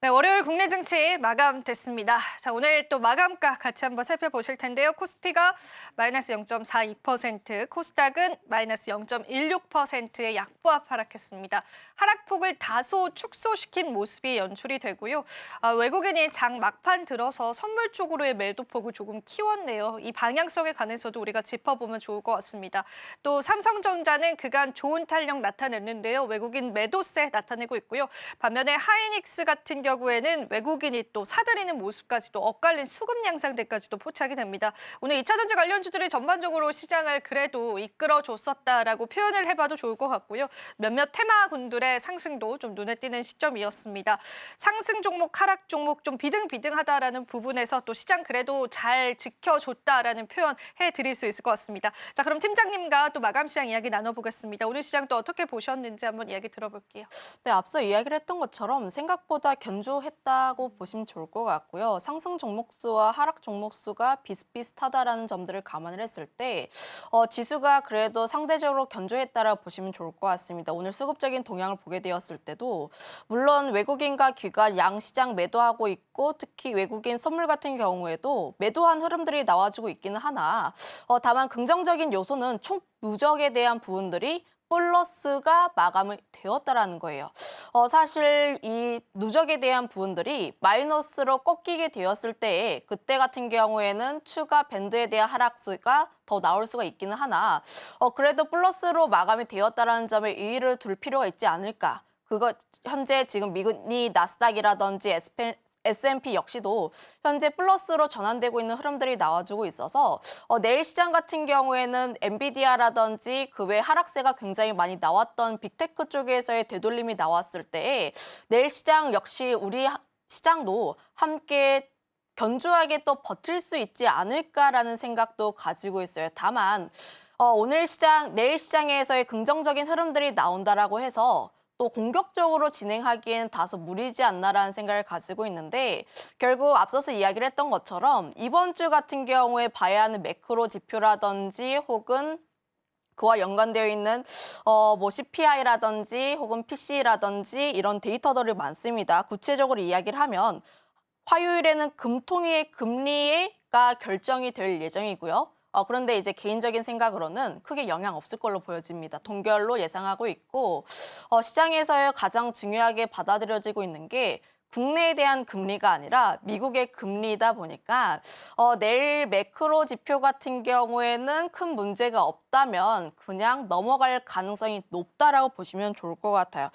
네, 월요일 국내 증시 마감됐습니다. 자, 오늘 또 마감가 같이 한번 살펴보실 텐데요. 코스피가 마이너스 0.42%, 코스닥은 마이너스 0.16%의 약보합 하락했습니다. 하락폭을 다소 축소시킨 모습이 연출이 되고요. 외국인이 장 막판 들어서 선물 쪽으로의 매도폭을 조금 키웠네요. 이 방향성에 관해서도 우리가 짚어보면 좋을 것 같습니다. 또 삼성전자는 그간 좋은 탄력 나타냈는데요. 외국인 매도세 나타내고 있고요. 반면에 하이닉스 같은 경우에는 외국인이 또 사들이는 모습까지도 엇갈린 수급 양상대까지도 포착이 됩니다. 오늘 2차 전지 관련주들이 전반적으로 시장을 그래도 이끌어줬었다라고 표현을 해봐도 좋을 것 같고요. 몇몇 테마군들의 상승도 좀 눈에 띄는 시점이었습니다. 상승 종목, 하락 종목 좀 비등비등하다라는 부분에서 또 시장 그래도 잘 지켜줬다라는 표현 해드릴 수 있을 것 같습니다. 자, 그럼 팀장님과 또 마감 시장 이야기 나눠보겠습니다. 오늘 시장 또 어떻게 보셨는지 한번 이야기 들어볼게요. 네, 앞서 이야기를 했던 것처럼 생각보다 견조했다고 보시면 좋을 것 같고요. 상승 종목수와 하락 종목수가 비슷비슷하다라는 점들을 감안을 했을 때 지수가 그래도 상대적으로 견조했다라고 보시면 좋을 것 같습니다. 오늘 수급적인 동향을 보게 되었을 때도 물론 외국인과 기관 양시장 매도하고 있고 특히 외국인 선물 같은 경우에도 매도한 흐름들이 나와주고 있기는 하나 다만 긍정적인 요소는 총 누적에 대한 부분들이 플러스가 마감이 되었다라는 거예요. 사실 이 누적에 대한 부분들이 마이너스로 꺾이게 되었을 때 그때 같은 경우에는 추가 밴드에 대한 하락수가 더 나올 수가 있기는 하나 그래도 플러스로 마감이 되었다라는 점에 의의를 둘 필요가 있지 않을까. 그거 현재 지금 미국이 나스닥이라든지 S&P 역시도 현재 플러스로 전환되고 있는 흐름들이 나와주고 있어서 내일 시장 같은 경우에는 엔비디아라든지 그 외 하락세가 굉장히 많이 나왔던 빅테크 쪽에서의 되돌림이 나왔을 때 내일 시장 역시 우리 시장도 함께 견조하게 또 버틸 수 있지 않을까라는 생각도 가지고 있어요. 다만 오늘 시장, 내일 시장에서의 긍정적인 흐름들이 나온다라고 해서 또 공격적으로 진행하기엔 다소 무리지 않나라는 생각을 가지고 있는데 결국 앞서서 이야기를 했던 것처럼 이번 주 같은 경우에 봐야 하는 매크로 지표라든지 혹은 그와 연관되어 있는 뭐 CPI라든지 혹은 PC라든지 이런 데이터들이 많습니다. 구체적으로 이야기를 하면 화요일에는 금통위의 금리가 결정이 될 예정이고요. 그런데 이제 개인적인 생각으로는 크게 영향 없을 걸로 보여집니다. 동결로 예상하고 있고 시장에서 가장 중요하게 받아들여지고 있는 게 국내에 대한 금리가 아니라 미국의 금리다 보니까 내일 매크로 지표 같은 경우에는 큰 문제가 없다면 그냥 넘어갈 가능성이 높다라고 보시면 좋을 것 같아요.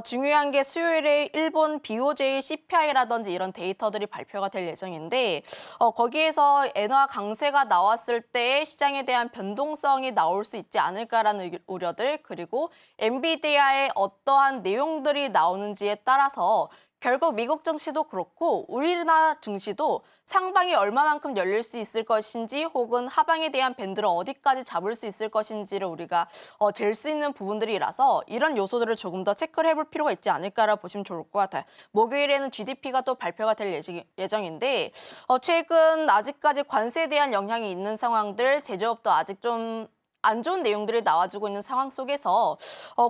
중요한 게 수요일에 일본 BOJ CPI라든지 이런 데이터들이 발표가 될 예정인데 거기에서 엔화 강세가 나왔을 때 시장에 대한 변동성이 나올 수 있지 않을까라는 우려들 그리고 엔비디아의 어떠한 내용들이 나오는지에 따라서 결국 미국 증시도 그렇고 우리나라 증시도 상방이 얼마만큼 열릴 수 있을 것인지 혹은 하방에 대한 밴드를 어디까지 잡을 수 있을 것인지를 우리가 잴 수 있는 부분들이라서 이런 요소들을 조금 더 체크를 해볼 필요가 있지 않을까라 보시면 좋을 것 같아요. 목요일에는 GDP가 또 발표가 될 예정인데 최근 아직까지 관세에 대한 영향이 있는 상황들 제조업도 아직 좀 안 좋은 내용들이 나와주고 있는 상황 속에서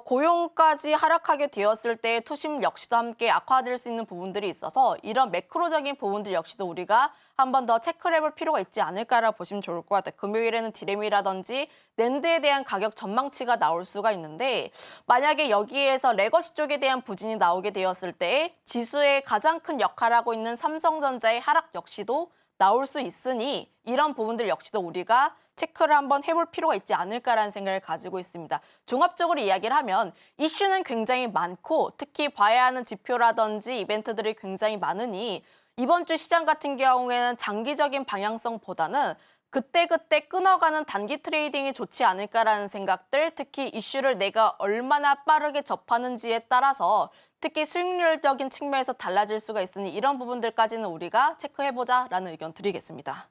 고용까지 하락하게 되었을 때 투심 역시도 함께 악화될 수 있는 부분들이 있어서 이런 매크로적인 부분들 역시도 우리가 한 번 더 체크를 해볼 필요가 있지 않을까라 보시면 좋을 것 같아요. 금요일에는 디램이라든지 낸드에 대한 가격 전망치가 나올 수가 있는데 만약에 여기에서 레거시 쪽에 대한 부진이 나오게 되었을 때 지수의 가장 큰 역할을 하고 있는 삼성전자의 하락 역시도 나올 수 있으니 이런 부분들 역시도 우리가 체크를 한번 해볼 필요가 있지 않을까라는 생각을 가지고 있습니다. 종합적으로 이야기를 하면 이슈는 굉장히 많고 특히 봐야 하는 지표라든지 이벤트들이 굉장히 많으니 이번 주 시장 같은 경우에는 장기적인 방향성보다는 그때그때 끊어가는 단기 트레이딩이 좋지 않을까라는 생각들, 특히 이슈를 내가 얼마나 빠르게 접하는지에 따라서 특히 수익률적인 측면에서 달라질 수가 있으니 이런 부분들까지는 우리가 체크해보자라는 의견 드리겠습니다.